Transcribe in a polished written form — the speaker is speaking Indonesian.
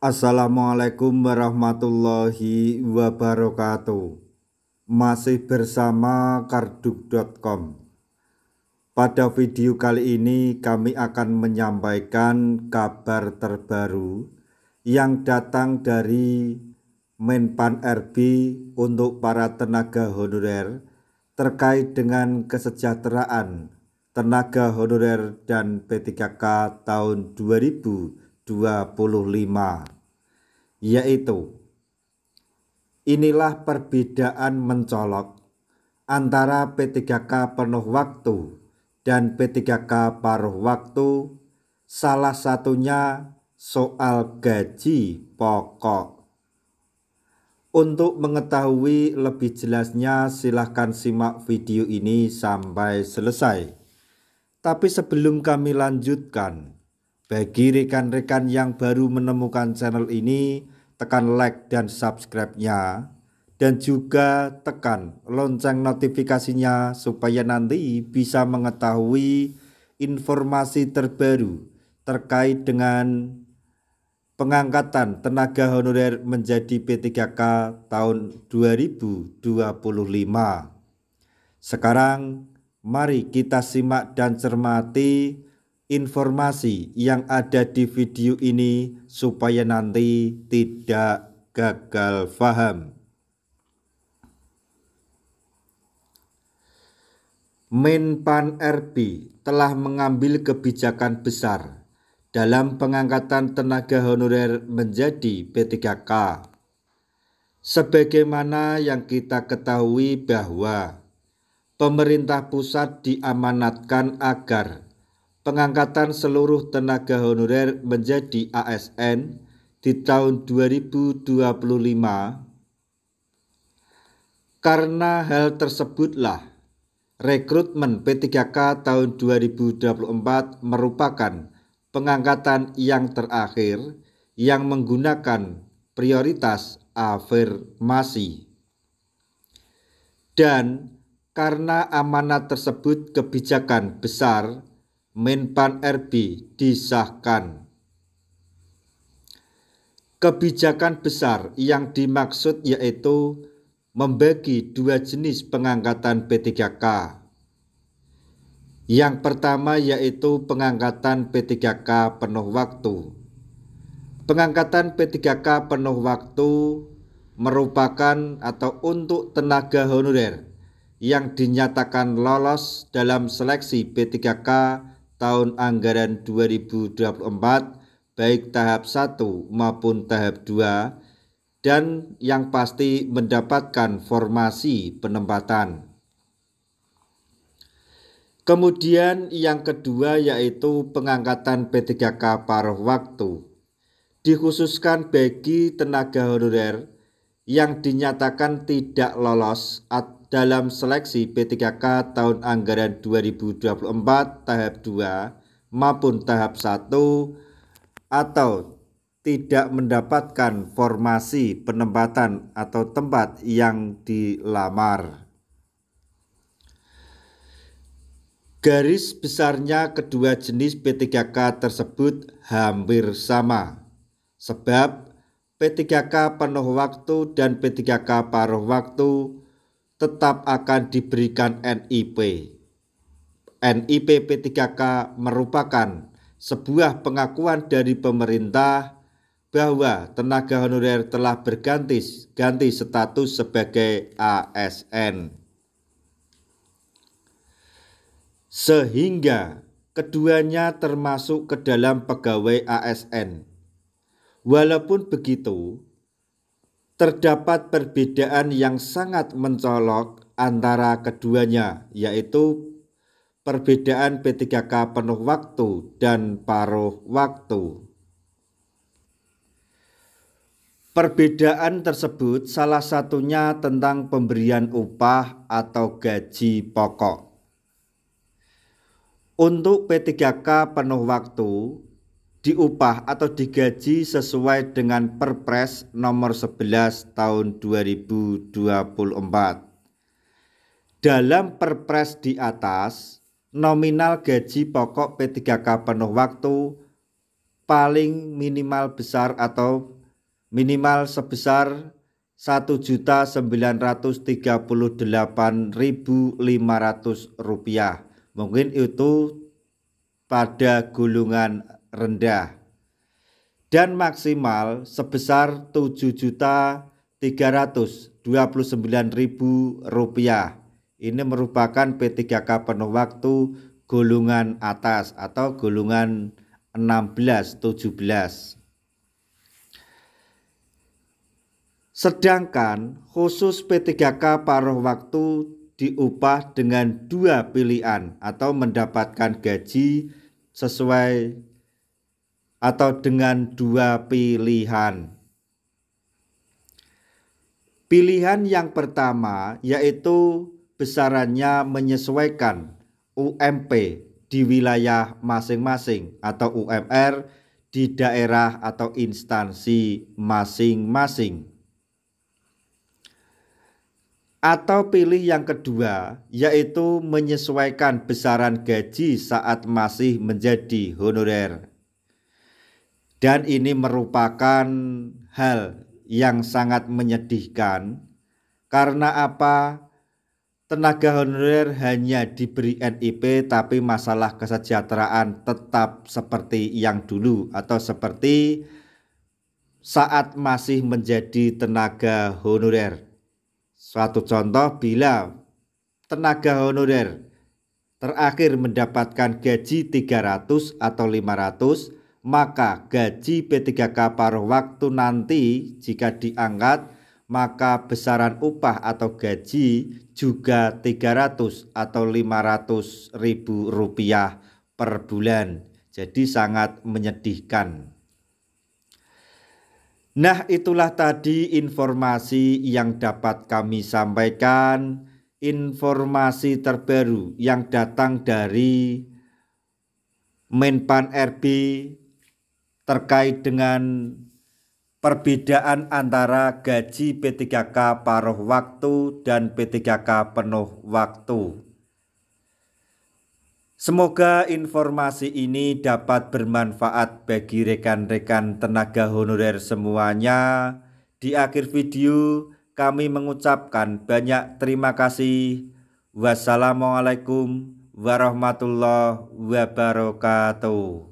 Assalamualaikum warahmatullahi wabarakatuh. Masih bersama karduk.com. Pada video kali ini kami akan menyampaikan kabar terbaru yang datang dari Menpan RB untuk para tenaga honorer terkait dengan kesejahteraan tenaga honorer dan P3K tahun 2025, yaitu inilah perbedaan mencolok antara P3K penuh waktu dan P3K paruh waktu. Salah satunya soal gaji pokok. Untuk mengetahui lebih jelasnya silahkan simak video ini sampai selesai. Tapi sebelum kami lanjutkan, bagi rekan-rekan yang baru menemukan channel ini, tekan like dan subscribe-nya, dan juga tekan lonceng notifikasinya supaya nanti bisa mengetahui informasi terbaru terkait dengan pengangkatan tenaga honorer menjadi P3K tahun 2025. Sekarang mari kita simak dan cermati informasi yang ada di video ini supaya nanti tidak gagal paham. Menpan RB telah mengambil kebijakan besar dalam pengangkatan tenaga honorer menjadi P3K. Sebagaimana yang kita ketahui bahwa pemerintah pusat diamanatkan agar pengangkatan seluruh tenaga honorer menjadi ASN di tahun 2025. Karena hal tersebutlah rekrutmen P3K tahun 2024 merupakan pengangkatan yang terakhir yang menggunakan prioritas afirmasi. Dan karena amanat tersebut kebijakan besar, Menpan RB disahkan. Kebijakan besar yang dimaksud yaitu membagi dua jenis pengangkatan P3K. Yang pertama yaitu pengangkatan P3K penuh waktu. Pengangkatan P3K penuh waktu merupakan atau untuk tenaga honorer yang dinyatakan lolos dalam seleksi P3K tahun anggaran 2024 baik tahap 1 maupun tahap 2 dan yang pasti mendapatkan formasi penempatan. Kemudian yang kedua yaitu pengangkatan P3K paruh waktu, dikhususkan bagi tenaga honorer yang dinyatakan tidak lolos dalam seleksi P3K tahun anggaran 2024 tahap 2 maupun tahap 1 atau tidak mendapatkan formasi penempatan atau tempat yang dilamar. Garis besarnya kedua jenis P3K tersebut hampir sama, sebab P3K penuh waktu dan P3K paruh waktu tetap akan diberikan NIP. NIP P3K merupakan sebuah pengakuan dari pemerintah bahwa tenaga honorer telah berganti status sebagai ASN. Sehingga keduanya termasuk ke dalam pegawai ASN. Walaupun begitu, terdapat perbedaan yang sangat mencolok antara keduanya, yaitu perbedaan P3K penuh waktu dan paruh waktu. Perbedaan tersebut salah satunya tentang pemberian upah atau gaji pokok. Untuk P3K penuh waktu diupah atau digaji sesuai dengan Perpres nomor 11 tahun 2024. Dalam Perpres di atas, nominal gaji pokok P3K penuh waktu paling minimal besar atau minimal sebesar Rp1.938.500. Mungkin itu pada golongan rendah. Dan maksimal sebesar Rp7.329.000. Ini merupakan P3K penuh waktu golongan atas atau golongan 16-17. Sedangkan khusus P3K paruh waktu diupah dengan dua pilihan atau mendapatkan gaji sesuai atau dengan dua pilihan. Pilihan yang pertama yaitu besarannya menyesuaikan UMP di wilayah masing-masing atau UMR di daerah atau instansi masing-masing. Atau pilih yang kedua, yaitu menyesuaikan besaran gaji saat masih menjadi honorer. Dan ini merupakan hal yang sangat menyedihkan. Karena apa? Tenaga honorer hanya diberi NIP, tapi masalah kesejahteraan tetap seperti yang dulu atau seperti saat masih menjadi tenaga honorer. Suatu contoh, bila tenaga honorer terakhir mendapatkan gaji 300 atau 500, maka gaji P3K paruh waktu nanti jika diangkat, maka besaran upah atau gaji juga 300 atau 500 ribu rupiah per bulan. Jadi sangat menyedihkan. Nah, itulah tadi informasi yang dapat kami sampaikan, informasi terbaru yang datang dari Menpan RB terkait dengan perbedaan antara gaji P3K paruh waktu dan P3K penuh waktu. Semoga informasi ini dapat bermanfaat bagi rekan-rekan tenaga honorer semuanya. Di akhir video kami mengucapkan banyak terima kasih. Wassalamualaikum warahmatullahi wabarakatuh.